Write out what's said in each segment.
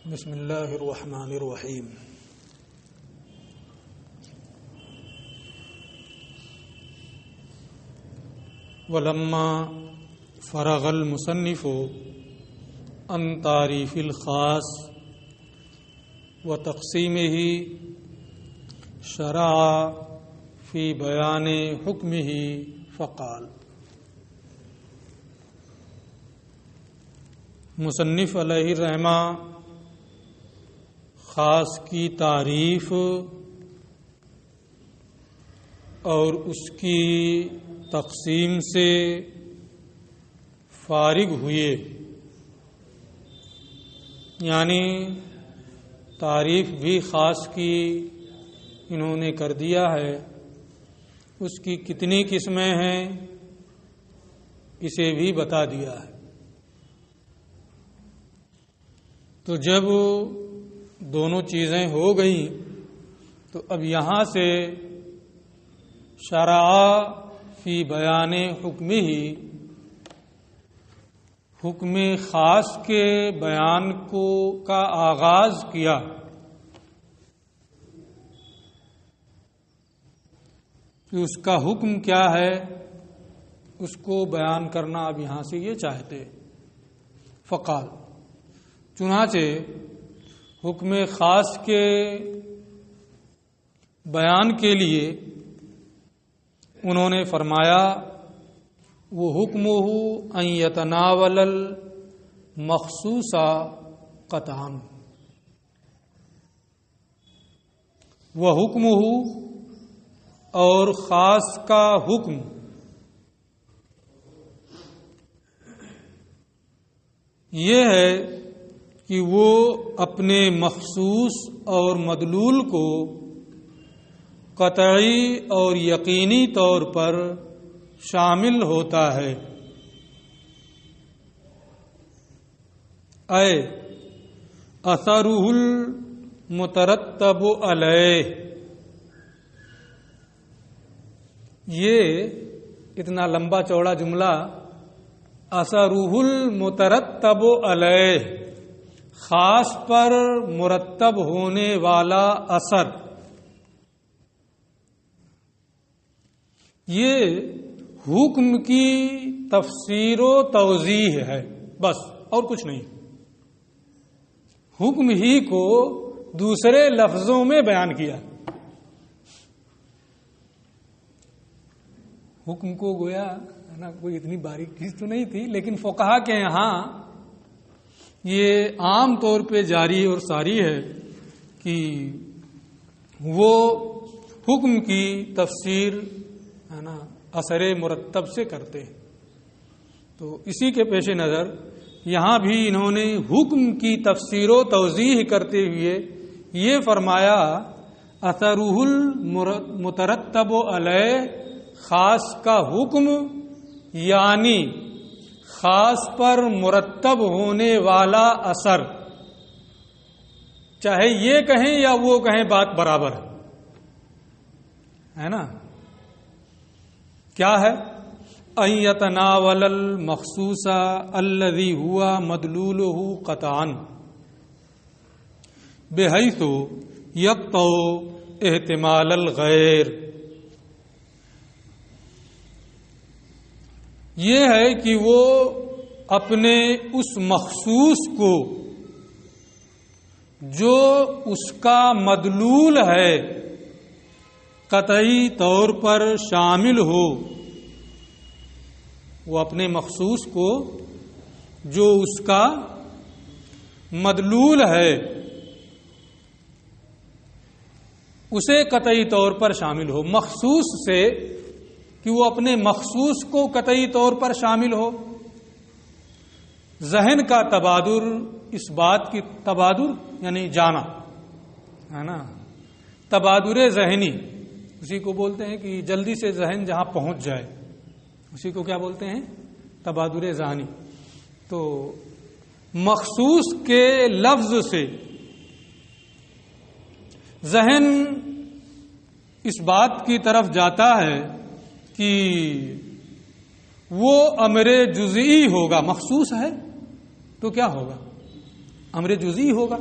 بسم اللہ الرحمن الرحیم ولما فرغ المصنف عن تعریف الخاص وتقسیمہ شرع فی بیان حکمہ فقال۔ مصنف علیہ الرحمہ خاص کی تعریف اور اس کی تقسیم سے فارغ ہوئے، یعنی تعریف بھی خاص کی انہوں نے کر دیا ہے، اس کی کتنی قسمیں ہیں اسے بھی بتا دیا ہے۔ تو جب دونوں چیزیں ہو گئیں تو اب یہاں سے شرع فی بیان حکمہ، حکم خاص کے بیان کا آغاز کیا۔ کہ اس کا حکم کیا ہے اس کو بیان کرنا اب یہاں سے یہ چاہتے۔ فقال، چنانچہ حکم خاص کے بیان کے لیے انہوں نے فرمایا وہ حکمہ ان یتناول المخصوص قطعا، وہ حکمہ اور خاص کا حکم یہ ہے کہ وہ اپنے مخصوص اور مدلول کو قطعی اور یقینی طور پر شامل ہوتا ہے۔ اے اثرہ المترتب علیہ، یہ اتنا لمبا چوڑا جملہ اثرہ المترتب علیہ، خاص پر مرتب ہونے والا اثر، یہ حکم کی تفسیر و توضیح ہے، بس اور کچھ نہیں۔ حکم ہی کو دوسرے لفظوں میں بیان کیا۔ حکم کو گویا ہے نا، کوئی اتنی باریک چیز تو نہیں تھی، لیکن فقہا کے یہاں یہ عام طور پہ جاری اور ساری ہے کہ وہ حکم کی تفسیر ہے نا اثر مرتب سے کرتے ہیں۔ تو اسی کے پیش نظر یہاں بھی انہوں نے حکم کی تفسیر و توضیح کرتے ہوئے یہ فرمایا اثرہ المترتب علیہ، خاص کا حکم یعنی خاص پر مرتب ہونے والا اثر، چاہے یہ کہیں یا وہ کہیں بات برابر ہے نا۔ کیا ہے؟ ان یتناول المخصوص الذی ہوا مدلولہ قطعا بحیث یقطع احتمال الغیر، یہ ہے کہ وہ اپنے اس مخصوص کو جو اس کا مدلول ہے قطعی طور پر شامل ہو، وہ اپنے مخصوص کو جو اس کا مدلول ہے اسے قطعی طور پر شامل ہو، مخصوص سے کہ وہ اپنے مخصوص کو قطعی طور پر شامل ہو۔ ذہن کا تبادر، اس بات کی تبادر یعنی جانا ہے نا، تبادر ذہنی اسی کو بولتے ہیں کہ جلدی سے ذہن جہاں پہنچ جائے اسی کو کیا بولتے ہیں؟ تبادر ذہنی۔ تو مخصوص کے لفظ سے ذہن اس بات کی طرف جاتا ہے کہ وہ امر جزئی ہوگا، مخصوص ہے تو کیا ہوگا؟ امر جزئی ہوگا.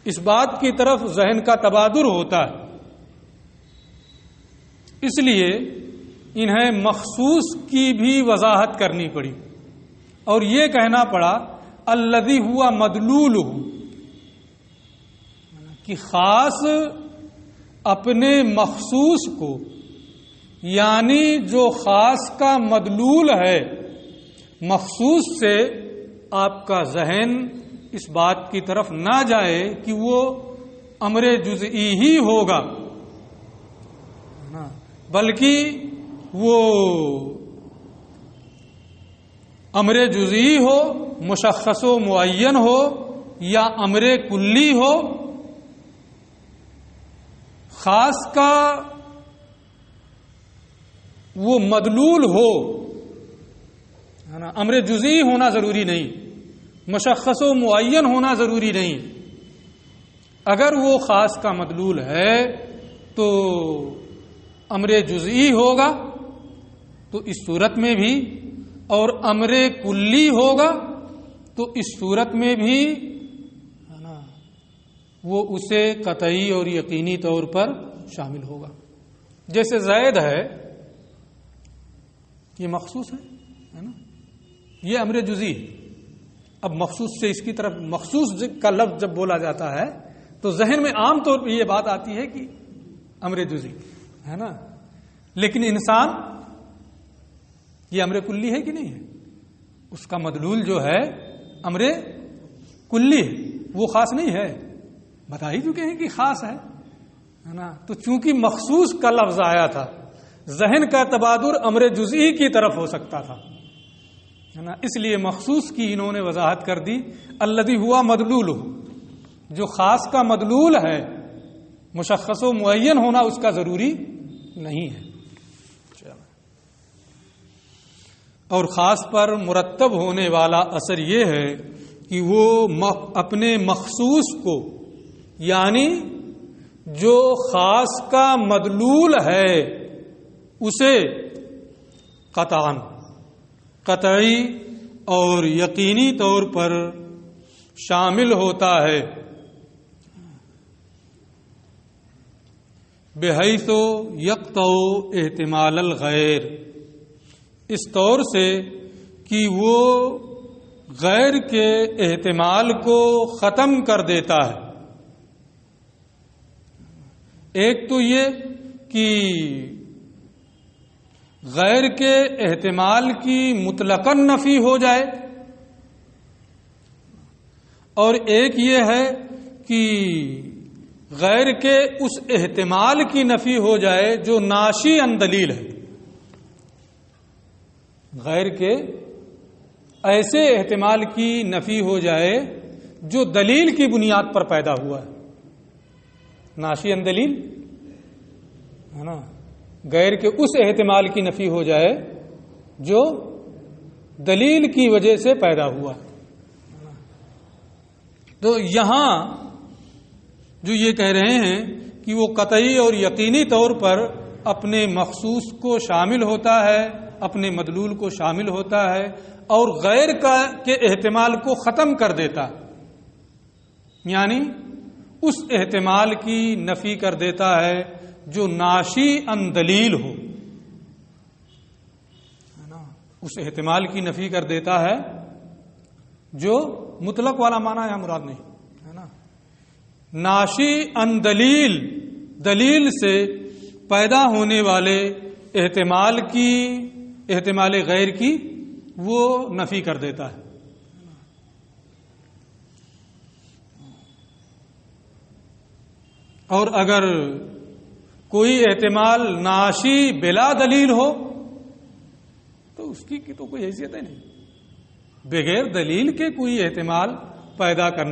اس بات کی طرف ذہن کا تبادر ہوتا ہے. اس لیے انہیں مخصوص کی بھی وضاحت کرنی پڑی اور یہ کہنا پڑا الذی ہوا مدلولہ، کہ خاص اپنے مخصوص کو، یعنی جو خاص کا مدلول ہے، مخصوص سے آپ کا ذہن اس بات کی طرف نہ جائے کہ وہ امر جزئی ہی ہوگا، بلکہ وہ امر جزئی ہو، مشخص و معین ہو، یا امر کلی ہو. خاص کا وہ مدلول ہو، ہے نا. امر جزئی ہونا ضروری نہیں، مشخص و معین ہونا ضروری نہیں. اگر وہ خاص کا مدلول ہے تو امر جزئی ہوگا تو اس صورت میں بھی، اور امر کلی ہوگا تو اس صورت میں بھی، ہے نا، وہ اسے قطعی اور یقینی طور پر شامل ہوگا. جیسے زید ہے، یہ مخصوص ہے نا، یہ امر جزئی ہے. اب مخصوص سے اس کی طرف، مخصوص کا لفظ جب بولا جاتا ہے تو ذہن میں عام طور پہ یہ بات آتی ہے کہ امر جزئی ہے نا. لیکن انسان، یہ امر کلی ہے کہ نہیں ہے؟ اس کا مدلول جو ہے امر کلی ہے، وہ خاص نہیں ہے. بتا ہی چکے ہیں کہ خاص ہے نا. تو چونکہ مخصوص کا لفظ آیا تھا، ذہن کا تبادر امر جزئی کی طرف ہو سکتا تھا، ہے نا. اس لیے مخصوص کی انہوں نے وضاحت کر دی الذی ہوا مدلول، جو خاص کا مدلول ہے، مشخص و معین ہونا اس کا ضروری نہیں ہے. اور خاص پر مرتب ہونے والا اثر یہ ہے کہ وہ اپنے مخصوص کو، یعنی جو خاص کا مدلول ہے، اسے قطعاً، قطعی اور یقینی طور پر شامل ہوتا ہے، بحیث یقطع احتمال الغیر، اس طور سے کہ وہ غیر کے احتمال کو ختم کر دیتا ہے. ایک تو یہ کہ غیر کے احتمال کی مطلقاً نفی ہو جائے، اور ایک یہ ہے کہ غیر کے اس احتمال کی نفی ہو جائے جو ناشی عن دلیل ہے. غیر کے ایسے احتمال کی نفی ہو جائے جو دلیل کی بنیاد پر پیدا ہوا ہے. ناشی عن دلیل ہے نا. غیر کے اس احتمال کی نفی ہو جائے جو دلیل کی وجہ سے پیدا ہوا. تو یہاں جو یہ کہہ رہے ہیں کہ وہ قطعی اور یقینی طور پر اپنے مخصوص کو شامل ہوتا ہے، اپنے مدلول کو شامل ہوتا ہے، اور غیر کے احتمال کو ختم کر دیتا، یعنی اس احتمال کی نفی کر دیتا ہے جو ناشی عن دلیل ہو، اس احتمال کی نفی کر دیتا ہے جو مطلق والا معنی یہاں مراد نہیں ہے نا. ناشی عن دلیل، دلیل سے پیدا ہونے والے احتمال غیر کی وہ نفی کر دیتا ہے. اور اگر کوئی احتمال ناشی بلا دلیل ہو تو اس کی تو کوئی حیثیت ہی نہیں. بغیر دلیل کے کوئی احتمال پیدا کر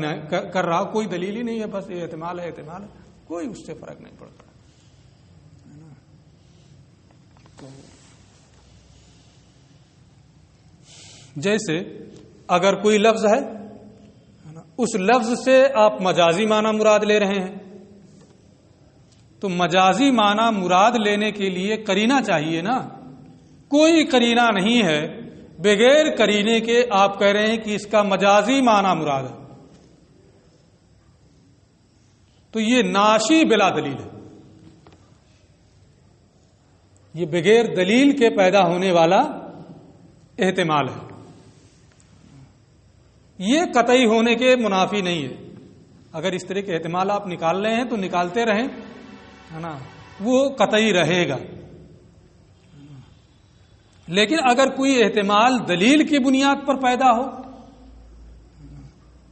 رہا، کوئی دلیل ہی نہیں ہے، بس یہ احتمال ہے، احتمال ہے، کوئی اس سے فرق نہیں پڑتا. جیسے اگر کوئی لفظ ہے، اس لفظ سے آپ مجازی معنی مراد لے رہے ہیں، تو مجازی معنی مراد لینے کے لیے قرینہ چاہیے نا. کوئی قرینہ نہیں ہے، بغیر قرینے کے آپ کہہ رہے ہیں کہ اس کا مجازی معنی مراد ہے. تو یہ ناشی بلا دلیل ہے، یہ بغیر دلیل کے پیدا ہونے والا احتمال ہے، یہ قطعی ہونے کے منافی نہیں ہے۔ اگر اس طرح کے احتمال آپ نکال رہے ہیں تو نکالتے رہیں، ہے نا، وہ قطعی رہے گا۔ لیکن اگر کوئی احتمال دلیل کی بنیاد پر پیدا ہو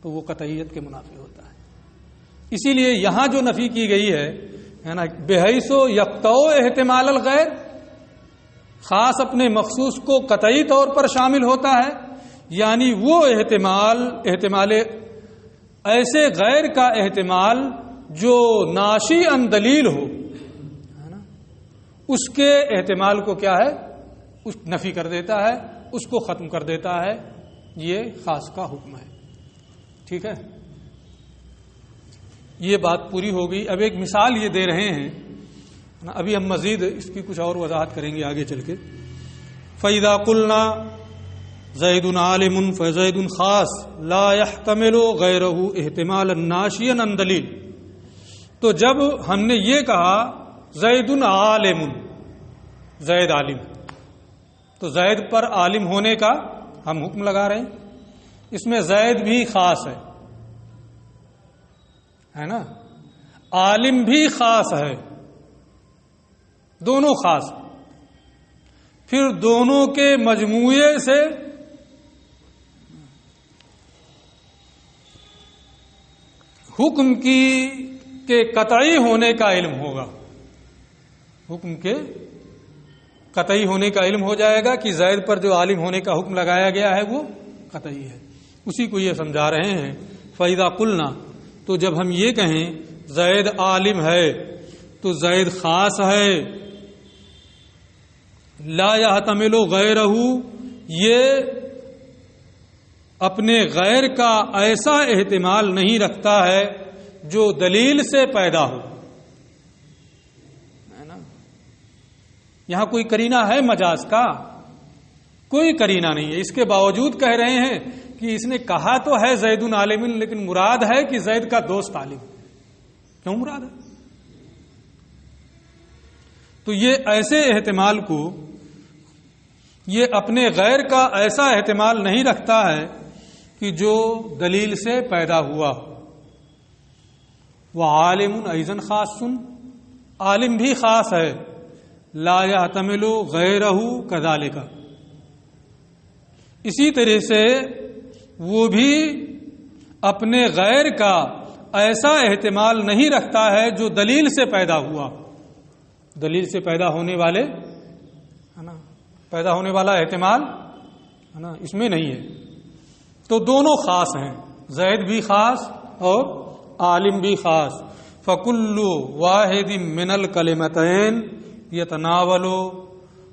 تو وہ قطعیت کے منافی ہوتا ہے۔ اسی لیے یہاں جو نفی کی گئی ہے نا، بحیث یقطع احتمال الغیر، خاص اپنے مخصوص کو قطعی طور پر شامل ہوتا ہے، یعنی وہ احتمال ایسے غیر کا احتمال جو ناشی عن دلیل ہو، ہے نا، اس کے احتمال کو کیا ہے، اس نفی کر دیتا ہے، اس کو ختم کر دیتا ہے۔ یہ خاص کا حکم ہے۔ ٹھیک ہے، یہ بات پوری ہو گئی۔ اب ایک مثال یہ دے رہے ہیں، ابھی ہم مزید اس کی کچھ اور وضاحت کریں گے آگے چل کے۔ فَإِذَا قُلْنَا زَيْدٌ عَالِمٌ فَزَيْدٌ خَاصٌ لَا يَحْتَمِلُ غَيْرَهُ احتمالا ناشیا عن دلیل، تو جب ہم نے یہ کہا زید عالم، زید عالم، تو زید پر عالم ہونے کا ہم حکم لگا رہے ہیں، اس میں زید بھی خاص ہے نا، عالم بھی خاص ہے، دونوں خاص، پھر دونوں کے مجموعے سے حکم کے قطعی ہونے کا علم ہوگا، حکم کے قطعی ہونے کا علم ہو جائے گا کہ زید پر جو عالم ہونے کا حکم لگایا گیا ہے وہ قطعی ہے۔ اسی کو یہ سمجھا رہے ہیں۔ فَإِذَا قُلْنَا، تو جب ہم یہ کہیں زید عالم ہے تو زید خاص ہے، لا يحتمل غیرہ، یہ اپنے غیر کا ایسا احتمال نہیں رکھتا ہے جو دلیل سے پیدا ہو، ہے نا۔ یہاں کوئی قرینہ ہے مجاز کا؟ کوئی قرینہ نہیں ہے، اس کے باوجود کہہ رہے ہیں کہ اس نے کہا تو ہے زید عالم، لیکن مراد ہے کہ زید کا دوست عالم۔ کیوں مراد ہے؟ تو یہ ایسے احتمال کو، یہ اپنے غیر کا ایسا احتمال نہیں رکھتا ہے کہ جو دلیل سے پیدا ہوا۔ وعالم ایضا خاص، عالم بھی خاص ہے، لا يحتمل غیرہ کذالک، اسی طرح سے وہ بھی اپنے غیر کا ایسا احتمال نہیں رکھتا ہے جو دلیل سے پیدا ہوا، دلیل سے پیدا ہونے والے، ہے نا، پیدا ہونے والا احتمال، ہے نا، اس میں نہیں ہے۔ تو دونوں خاص ہیں، زید بھی خاص اور عالم بھی خاص۔ فَكُلُّ وَاحِدٍ مِّنَ الْكَلِمَتَيْنِ يَتَنَاوَلُ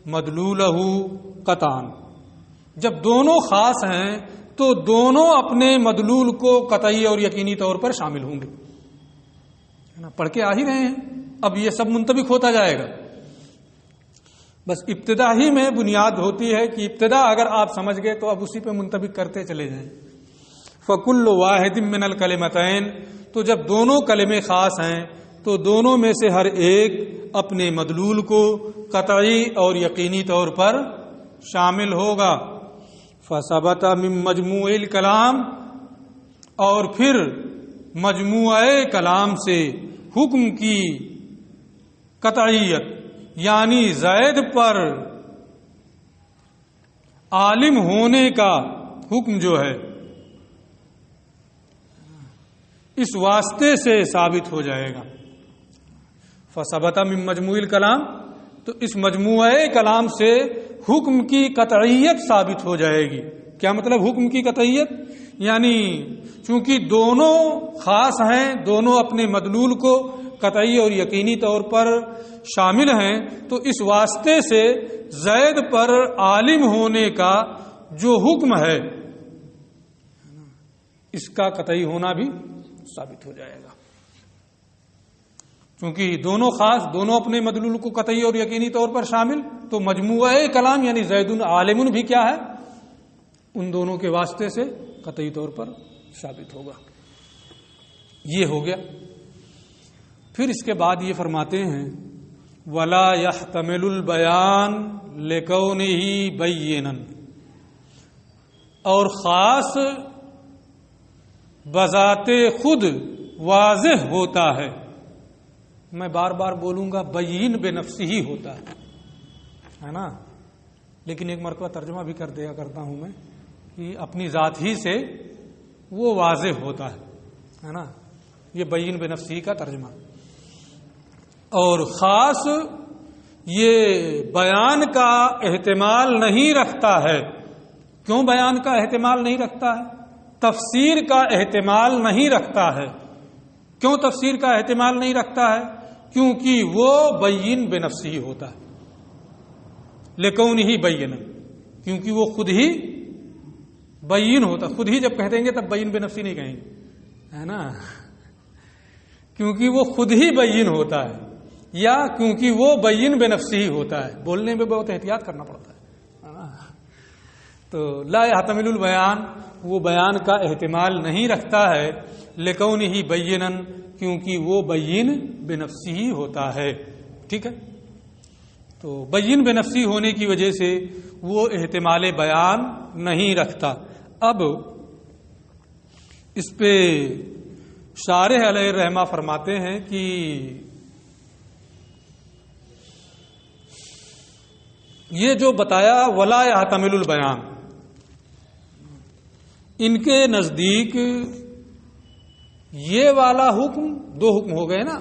مَدْلُولَهُ قطعاً، جب دونوں خاص ہیں تو دونوں اپنے مدلول کو قطعی اور یقینی طور پر شامل ہوں گے، ہے نا، پڑھ کے آ ہی رہے ہیں، اب یہ سب منطبق ہوتا جائے گا۔ بس ابتدا ہی میں بنیاد ہوتی ہے کہ ابتدا اگر آپ سمجھ گئے تو اب اسی پہ منطبق کرتے چلے جائیں۔ فَكُلُّ وَاحِدٍ مِّنَ الْكَلِمَتَيْنِ، تو جب دونوں کلمے خاص ہیں تو دونوں میں سے ہر ایک اپنے مدلول کو قطعی اور یقینی طور پر شامل ہوگا۔ فَثَبَتَ مِن مَجْمُوعِ الْكَلَامِ، اور پھر مجموعہ کلام سے حکم کی قطعیت، یعنی زید پر عالم ہونے کا حکم جو ہے اس واسطے سے ثابت ہو جائے گا۔ فثبت من مجموع الکلام، تو اس مجموعہ کلام سے حکم کی قطعیت ثابت ہو جائے گی۔ کیا مطلب حکم کی قطعیت؟ یعنی چونکہ دونوں خاص ہیں، دونوں اپنے مدلول کو قطعی اور یقینی طور پر شامل ہیں، تو اس واسطے سے زید پر عالم ہونے کا جو حکم ہے اس کا قطعی ہونا بھی ثابت ہو جائے گا۔ چونکہ دونوں خاص، دونوں اپنے مدلول کو قطعی اور یقینی طور پر شامل، تو مجموعہ کلام یعنی زید عالم بھی کیا ہے، ان دونوں کے واسطے سے قطعی طور پر ثابت ہوگا۔ یہ ہو گیا۔ پھر اس کے بعد یہ فرماتے ہیں ولا يحتمل البیان لکونہ بینا، اور خاص بذات خود واضح ہوتا ہے. میں بار بار بولوں گا بین بنفسہ ہی ہوتا ہے نا، لیکن ایک مرتبہ ترجمہ بھی کر دیا کرتا ہوں میں کہ اپنی ذات ہی سے وہ واضح ہوتا ہے نا. یہ بین بنفسہ کا ترجمہ. اور خاص یہ بیان کا احتمال نہیں رکھتا ہے. کیوں بیان کا احتمال نہیں رکھتا ہے؟ تفسیر کا احتمال نہیں رکھتا ہے. کیوں تفسیر کا احتمال نہیں رکھتا ہے؟ کیونکہ وہ بین بنفسہ ہی ہوتا ہے. لکونہ بینا، کیونکہ وہ خود ہی بین ہوتا. خود ہی جب کہہ دیں گے تب بین بنفسہ نہیں کہیں گے، ہے نا، کیونکہ وہ خود ہی بین ہوتا ہے، یا کیونکہ وہ بین بنفسہ ہی ہوتا ہے. بولنے میں بہت احتیاط کرنا پڑتا ہے نا. تو لا يحتمل البیان، وہ بیان کا احتمال نہیں رکھتا ہے. لکونہ بینا، کیونکہ وہ بین بنفسہ ہی ہوتا ہے. ٹھیک ہے، تو بین بنفسہ ہونے کی وجہ سے وہ احتمال بیان نہیں رکھتا. اب اس پہ شارح علیہ الرحمہ فرماتے ہیں کہ یہ جو بتایا ولا يحتمل البیان، ان کے نزدیک یہ والا حکم، دو حکم ہو گئے نا.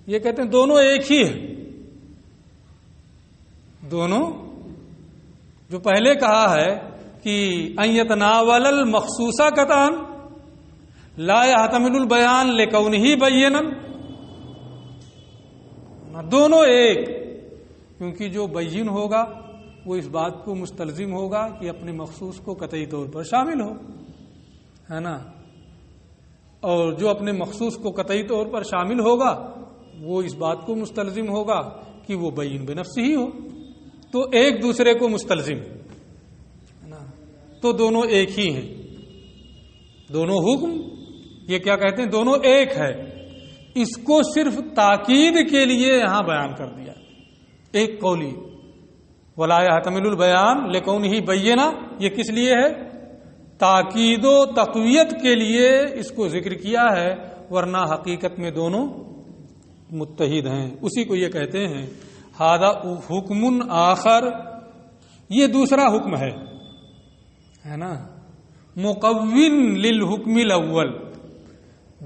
یہ کہتے ہیں دونوں ایک ہی ہے. دونوں جو پہلے کہا ہے کہ ان یتناول المخصوص قطعا لا يحتمل البیان لکونہ بینا، دونوں ایک، کیونکہ جو بین ہوگا وہ اس بات کو مستلزم ہوگا کہ اپنے مخصوص کو قطعی طور پر شامل ہو، ہے نا، اور جو اپنے مخصوص کو قطعی طور پر شامل ہوگا وہ اس بات کو مستلزم ہوگا کہ وہ بین بنفسہ ہی ہو. تو ایک دوسرے کو مستلزم ہے نا. تو دونوں ایک ہی ہیں، دونوں حکم یہ کیا کہتے ہیں، دونوں ایک ہے. اس کو صرف تاکید کے لیے یہاں بیان کر دیا. ایک قولی ولا يحتمل البیان لکونہ بینا، یہ کس لیے ہے؟ تاکید و تقویت کے لیے اس کو ذکر کیا ہے، ورنہ حقیقت میں دونوں متحد ہیں. اسی کو یہ کہتے ہیں ھذا حکم آخر، یہ دوسرا حکم ہے نا، مقوّن للحکم الاول،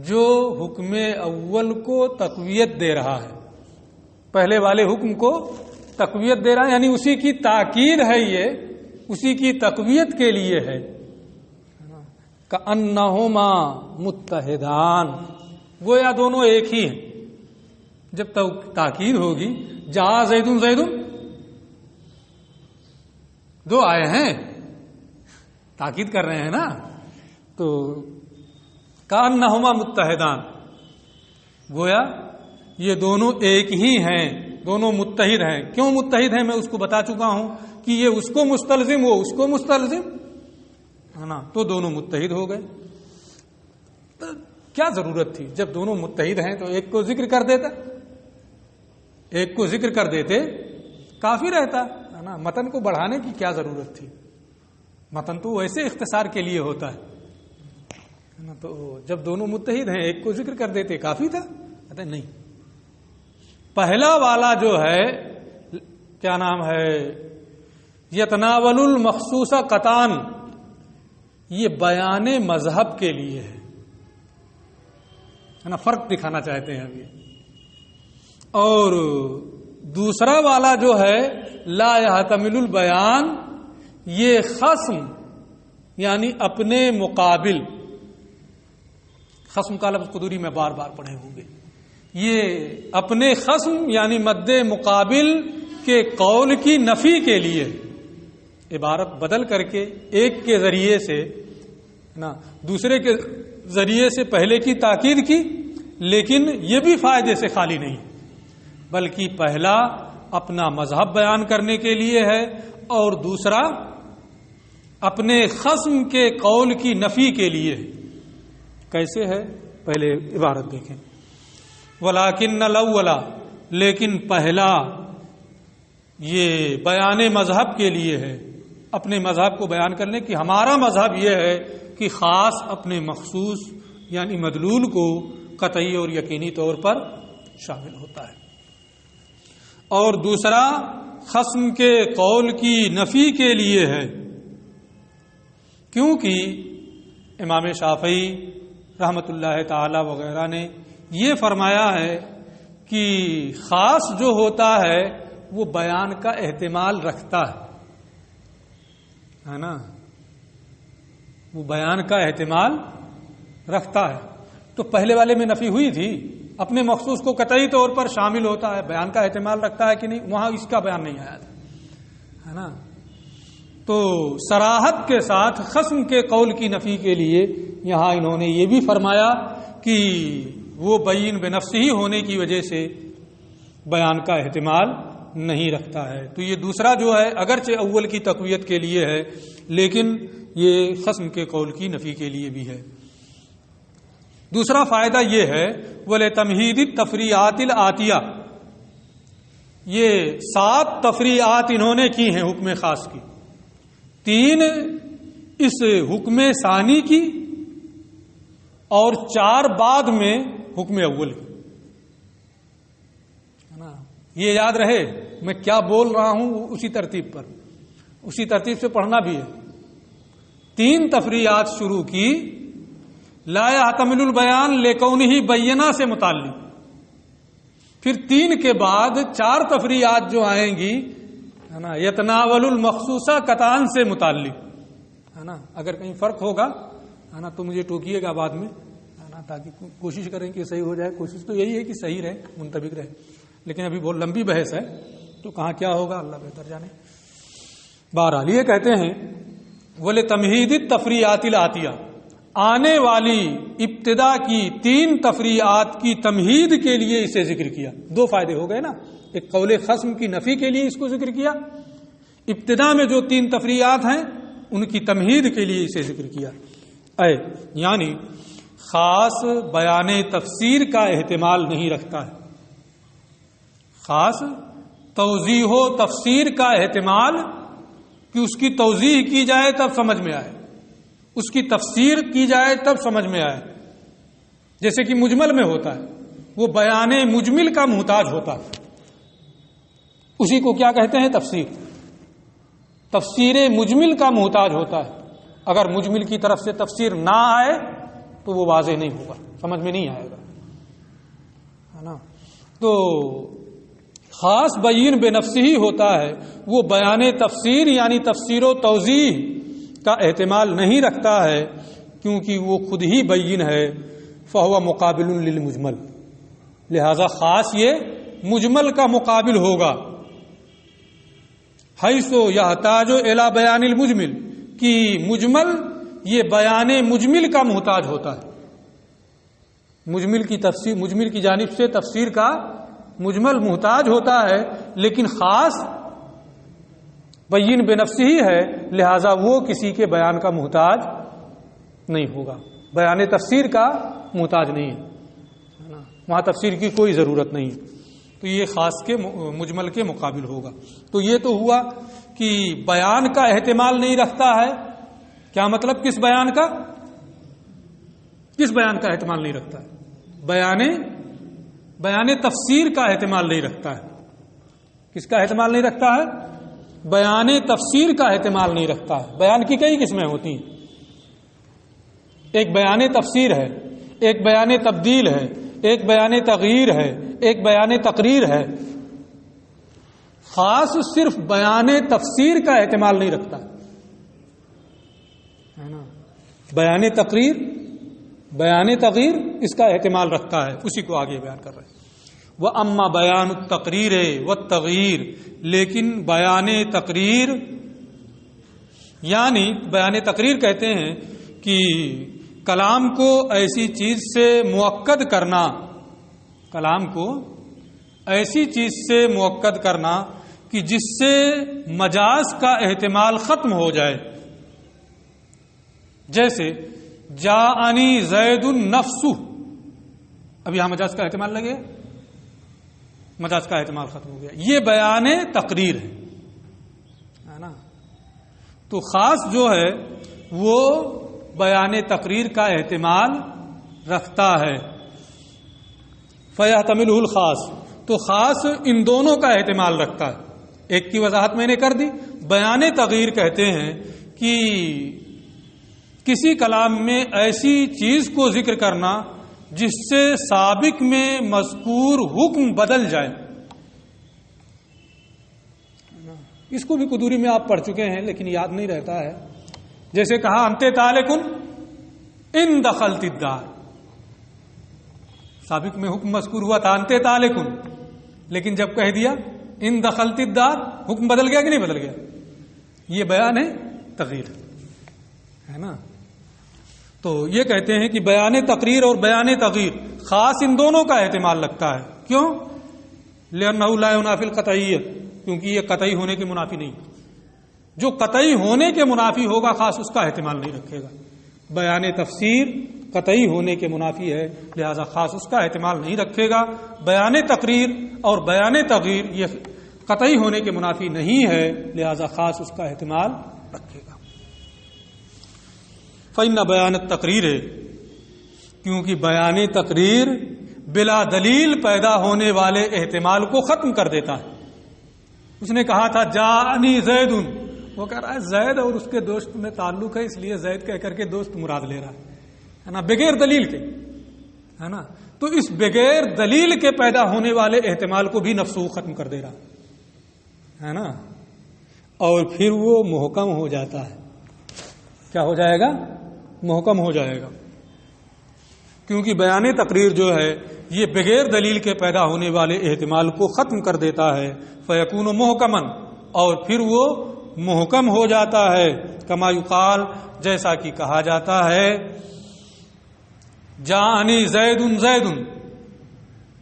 جو حکم اول کو تقویت دے رہا ہے، پہلے والے حکم کو تقویت دے رہا ہے، یعنی اسی کی تاکید ہے، یہ اسی کی تقویت کے لیے ہے. کأنہما متحدان، گویا دونوں ایک ہی ہیں. جب تاکید ہوگی جاء زید زید، دو آئے ہیں، تاکید کر رہے ہیں نا، تو کأنہما متحدان، گویا یہ دونوں ایک ہی ہیں، دونوں متحد ہیں. کیوں متحد ہیں میں اس کو بتا چکا ہوں کہ یہ اس کو مستلزم، وہ اس کو مستلزم ہے نا، تو دونوں متحد ہو گئے. تو کیا ضرورت تھی؟ جب دونوں متحد ہیں تو ایک کو ذکر کر دیتا، ایک کو ذکر کر دیتے کافی رہتا ہے نا. متن کو بڑھانے کی کیا ضرورت تھی؟ متن تو ویسے اختصار کے لیے ہوتا ہے نا. تو جب دونوں متحد ہیں ایک کو ذکر کر دیتے کافی تھا. کہتے نہیں، پہلا والا جو ہے کیا نام ہے، یتناول المخصوص قطعا، یہ بیان مذہب کے لیے ہے نا، فرق دکھانا چاہتے ہیں ابھی. اور دوسرا والا جو ہے لا يحتمل البیان، یہ خصم یعنی اپنے مقابل، خصم کا لفظ قدوری میں بار بار پڑھے ہوں گے، یہ اپنے خصم یعنی مد مقابل کے قول کی نفی کے لیے عبارت بدل کر کے ایک کے ذریعے سے نا دوسرے کے ذریعے سے پہلے کی تاکید کی، لیکن یہ بھی فائدے سے خالی نہیں، بلکہ پہلا اپنا مذہب بیان کرنے کے لیے ہے اور دوسرا اپنے خصم کے قول کی نفی کے لیے. کیسے ہے؟ پہلے عبارت دیکھیں. ولیکن الاول، لیکن پہلا یہ بیان مذہب کے لیے ہے، اپنے مذہب کو بیان کرنے کی ہمارا مذہب یہ ہے کہ خاص اپنے مخصوص یعنی مدلول کو قطعی اور یقینی طور پر شامل ہوتا ہے. اور دوسرا خصم کے قول کی نفی کے لیے ہے، کیونکہ امام شافعی رحمۃ اللہ تعالی وغیرہ نے یہ فرمایا ہے کہ خاص جو ہوتا ہے وہ بیان کا احتمال رکھتا ہے نا، وہ بیان کا احتمال رکھتا ہے. تو پہلے والے میں نفی ہوئی تھی، اپنے مخصوص کو قطعی طور پر شامل ہوتا ہے، بیان کا احتمال رکھتا ہے کہ نہیں، وہاں اس کا بیان نہیں آیا تھا، ہے نا. تو صراحت کے ساتھ خصم کے قول کی نفی کے لیے یہاں انہوں نے یہ بھی فرمایا کہ وہ بین بنفسہ ہی ہونے کی وجہ سے بیان کا احتمال نہیں رکھتا ہے. تو یہ دوسرا جو ہے اگرچہ اول کی تقویت کے لیے ہے لیکن یہ خصم کے قول کی نفی کے لیے بھی ہے. دوسرا فائدہ یہ ہے وَلِتَمْہِیدِ التَّفْرِیعَاتِ الْآتِیَہ، یہ 7 تفریعات انہوں نے کی ہیں حکم خاص کی، 3 اس حکم ثانی کی اور 4 بعد میں حکم اول کی. یہ یاد رہے میں کیا بول رہا ہوں، اسی ترتیب پر اسی ترتیب سے پڑھنا بھی ہے. 3 تفریعات شروع کی، لا يحتمل البیان لکونہ بینہ سے متعلق، پھر 3 کے بعد 4 تفریعات جو آئیں گی ہے نا یتناول المخصوصہ قطعاً سے متعلق، ہے نا. اگر کہیں فرق ہوگا ہے نا تو مجھے ٹوکیے گا بعد میں، ہے نا، تاکہ کوشش کریں کہ صحیح ہو جائے. کوشش تو یہی ہے کہ صحیح رہے، منطبق رہے، لیکن ابھی بہت لمبی بحث ہے تو کہاں کیا ہوگا اللہ بہتر جانے. بہرحال یہ کہتے ہیں وَلِتَمْہِیدِ التَّفْرِیعَاتِ الْآتِیَہ، آنے والی ابتدا کی 3 تفریعات کی تمہید کے لیے اسے ذکر کیا. 2 فائدے ہو گئے نا، ایک قول خصم کی نفی کے لیے اس کو ذکر کیا، ابتدا میں جو 3 تفریعات ہیں ان کی تمہید کے لیے اسے ذکر کیا. یعنی خاص بیان تفسیر کا احتمال نہیں رکھتا ہے، خاص توضیح و تفسیر کا احتمال کہ اس کی توضیح کی جائے تب سمجھ میں آئے، اس کی تفسیر کی جائے تب سمجھ میں آئے. جیسے کہ مجمل میں ہوتا ہے، وہ بیان مجمل کا محتاج ہوتا ہے، اسی کو کیا کہتے ہیں تفسیر. تفسیر مجمل کا محتاج ہوتا ہے. اگر مجمل کی طرف سے تفسیر نہ آئے تو وہ واضح نہیں ہوگا، سمجھ میں نہیں آئے گا، ہے نا. تو خاص بین بے نفس ہی ہوتا ہے، وہ بیان تفسیر یعنی تفسیر و توضیح کا احتمال نہیں رکھتا ہے کیونکہ وہ خود ہی بین ہے. فہو مقابل للمجمل، لہذا خاص یہ مجمل کا مقابل ہوگا. حیث یحتاج الی بیان المجمل، کہ مجمل یہ بیان مجمل کا محتاج ہوتا ہے. مجمل کی تفسیر، مجمل کی جانب سے تفسیر کا مجمل محتاج ہوتا ہے، لیکن خاص بین بے نفس ہی ہے، لہذا وہ کسی کے بیان کا محتاج نہیں ہوگا، بیان تفسیر کا محتاج نہیں ہے، وہاں تفسیر کی کوئی ضرورت نہیں. تو یہ خاص کے مجمل کے مقابل ہوگا. تو یہ تو ہوا کہ بیان کا احتمال نہیں رکھتا ہے. کیا مطلب کس بیان کا؟ کس بیان کا احتمال نہیں رکھتا ہے؟ بیان تفسیر کا احتمال نہیں رکھتا ہے. کس کا احتمال نہیں رکھتا ہے؟ بیان تفسیر کا احتمال نہیں رکھتا ہے. بیان کی کئی قسمیں ہوتی ہیں، ایک بیان تفسیر ہے، ایک بیان تبدیل ہے، ایک بیان تغییر ہے، ایک بیان تقریر ہے. خاص صرف بیان تفسیر کا احتمال نہیں رکھتا ہے نا. بیان تقریر، بیان تغییر اس کا احتمال رکھتا ہے، اسی کو آگے بیان کر رہے ہیں. وَأَمَّا بَيَانُ التَّقْرِيرِ وَالتَّغْيِيرِ، لیکن بیان تقریر یعنی بیان تقریر کہتے ہیں کہ کلام کو ایسی چیز سے مؤکد کرنا، کلام کو ایسی چیز سے مؤکد کرنا کہ جس سے مجاز کا احتمال ختم ہو جائے. جیسے جاءنی زید النفس، اب یہاں مجاز کا احتمال لگے، مجاز کا احتمال ختم ہو گیا. یہ بیان تقریر ہے نا. تو خاص جو ہے وہ بیان تقریر کا احتمال رکھتا ہے. فیحتملہ الخاص، تو خاص ان دونوں کا احتمال رکھتا ہے. ایک کی وضاحت میں نے کر دی. بیان تغییر کہتے ہیں کہ کسی کلام میں ایسی چیز کو ذکر کرنا جس سے سابق میں مذکور حکم بدل جائے. اس کو بھی قدوری میں آپ پڑھ چکے ہیں لیکن یاد نہیں رہتا ہے. جیسے کہا انت طالقن ان دخلت الدار، سابق میں حکم مذکور ہوا تھا انت طالقن، لیکن جب کہہ دیا ان دخلت الدار حکم بدل گیا کہ نہیں بدل گیا؟ یہ بیان ہے تغییر ہے نا. تو یہ کہتے ہیں کہ بیان تقریر اور بیان تغییر خاص ان دونوں کا احتمال لگتا ہے. کیوں؟ لأنہ لا ينافی القطعیت، کیونکہ یہ قطعی ہونے کے منافی نہیں. جو قطعی ہونے کے منافی ہوگا خاص اس کا احتمال نہیں رکھے گا. بیان تفسیر قطعی ہونے کے منافی ہے، لہذا خاص اس کا احتمال نہیں رکھے گا. بیان تقریر اور بیان تغییر یہ قطعی ہونے کے منافی نہیں ہے، لہذا خاص اس کا احتمال رکھے گا. فإن بیان التقریر ہے، کیونکہ بیان تقریر بلا دلیل پیدا ہونے والے احتمال کو ختم کر دیتا ہے. اس نے کہا تھا جاءنی زید، وہ کہہ رہا ہے زید اور اس کے دوست میں تعلق ہے، اس لیے زید کہہ کر کے دوست مراد لے رہا ہے نا، بغیر دلیل کے ہے نا. تو اس بغیر دلیل کے پیدا ہونے والے احتمال کو بھی نفسو ختم کر دے رہا ہے نا. اور پھر وہ محکم ہو جاتا ہے. کیا ہو جائے گا؟ محکم ہو جائے گا. کیونکہ بیان تقریر جو ہے یہ بغیر دلیل کے پیدا ہونے والے احتمال کو ختم کر دیتا ہے. فیکون محکمن، اور پھر وہ محکم ہو جاتا ہے. کما یقال، جیسا کہ کہا جاتا ہے جاءنی زید زید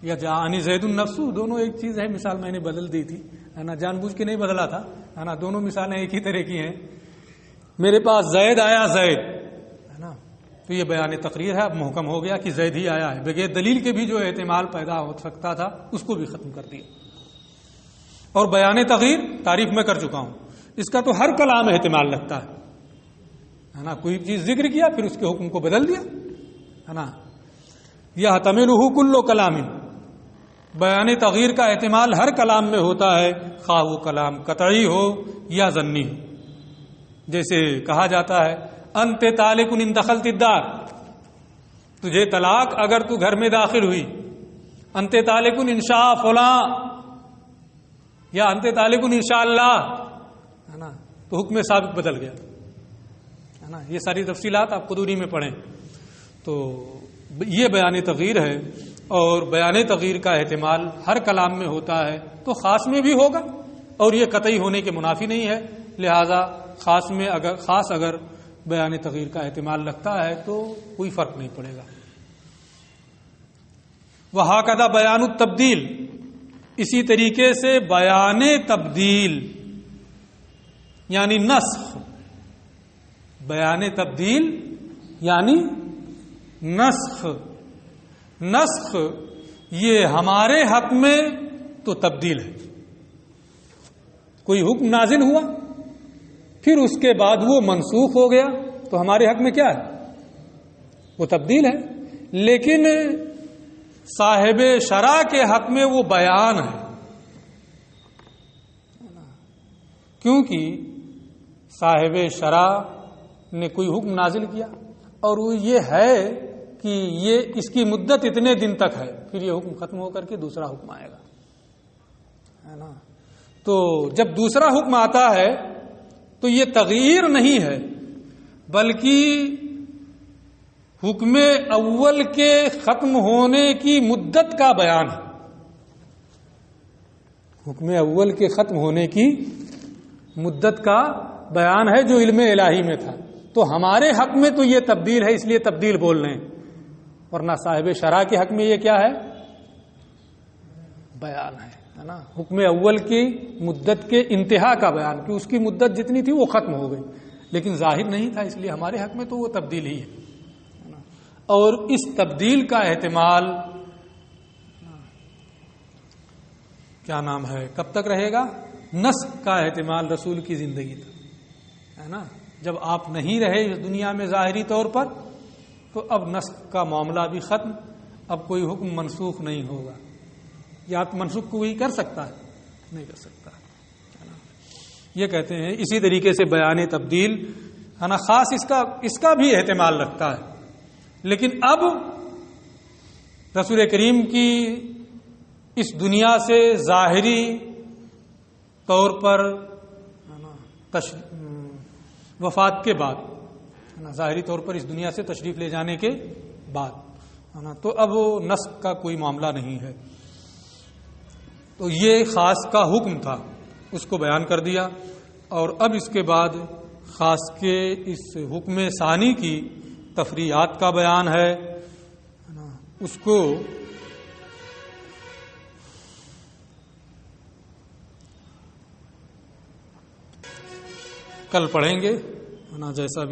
یا جاءنی زید نفسو، دونوں ایک چیز ہے. مثال میں نے بدل دی تھی ہے نا، جان بوجھ کے نہیں بدلا تھا ہے نا. دونوں مثالیں ایک ہی طرح کی ہیں. میرے پاس زید آیا زید ہے نا، تو یہ بیان تقریر ہے. اب محکم ہو گیا کہ زید ہی آیا ہے. بغیر دلیل کے بھی جو احتمال پیدا ہو سکتا تھا اس کو بھی ختم کر دیا. اور بیان تغییر تعریف میں کر چکا ہوں، اس کا تو ہر کلام احتمال لگتا ہے نا. کوئی چیز ذکر کیا پھر اس کے حکم کو بدل دیا ہے نا. یحتملہ کل کلام، بیان تغییر کا احتمال ہر کلام میں ہوتا ہے، خواہ وہ کلام قطعی ہو یا ظنی ہو. جیسے کہا جاتا ہے انت طالق ان دخلت الدار، تجھے طلاق اگر تو گھر میں داخل ہوئی. انت طالق انشاء فلاں یا انت طالق انشاء اللہ ہے نا، تو حکم سابق بدل گیا ہے نا. یہ ساری تفصیلات آپ قدوری میں پڑھیں. تو یہ بیان تغییر ہے، اور بیان تغییر کا احتمال ہر کلام میں ہوتا ہے تو خاص میں بھی ہوگا، اور یہ قطعی ہونے کے منافی نہیں ہے. لہذا خاص اگر بیان تغییر کا احتمال لگتا ہے تو کوئی فرق نہیں پڑے گا. وہکذا بیان التبدیل، اسی طریقے سے بیان تبدیل یعنی نسخ، بیان تبدیل یعنی نسخ. نسخ یہ ہمارے حق میں تو تبدیل ہے. کوئی حکم نازل ہوا پھر اس کے بعد وہ منسوخ ہو گیا تو ہمارے حق میں کیا ہے؟ وہ تبدیل ہے. لیکن صاحب شرع کے حق میں وہ بیان ہے، کیونکہ صاحب شرع نے کوئی حکم نازل کیا اور وہ یہ ہے کہ یہ اس کی مدت اتنے دن تک ہے، پھر یہ حکم ختم ہو کر کے دوسرا حکم آئے گا ہے نا. تو جب دوسرا حکم آتا ہے تو یہ تغییر نہیں ہے بلکہ حکم اول کے ختم ہونے کی مدت کا بیان ہے. حکم اول کے ختم ہونے کی مدت کا بیان ہے جو علم الہی میں تھا. تو ہمارے حق میں تو یہ تبدیل ہے، اس لیے تبدیل بول رہے ہیں، ورنہ صاحب شرع کے حق میں یہ کیا ہے؟ بیان ہے نا. حکم اول کی مدت کے انتہا کا بیان، کہ اس کی مدت جتنی تھی وہ ختم ہو گئی لیکن ظاہر نہیں تھا، اس لیے ہمارے حق میں تو وہ تبدیل ہی ہے. اور اس تبدیل کا احتمال کیا نام ہے کب تک رہے گا؟ نسخ کا احتمال رسول کی زندگی تک، ہے نا. جب آپ نہیں رہے اس دنیا میں ظاہری طور پر تو اب نسخ کا معاملہ بھی ختم، اب کوئی حکم منسوخ نہیں ہوگا. یا منسوخ کوئی کر سکتا ہے؟ نہیں کر سکتا، ہے نا. یہ کہتے ہیں اسی طریقے سے بیان تبدیل، ہے نا، خاص اس کا بھی احتمال رکھتا ہے. لیکن اب رسول کریم کی اس دنیا سے ظاہری طور پر وفات کے بعد، ہے نا، ظاہری طور پر اس دنیا سے تشریف لے جانے کے بعد، ہے نا، تو اب نسخ کا کوئی معاملہ نہیں ہے. تو یہ خاص کا حکم تھا، اس کو بیان کر دیا. اور اب اس کے بعد خاص کے اس حکم ثانی کی تفریعات کا بیان ہے، اس کو کل پڑھیں گے، جیسا بھی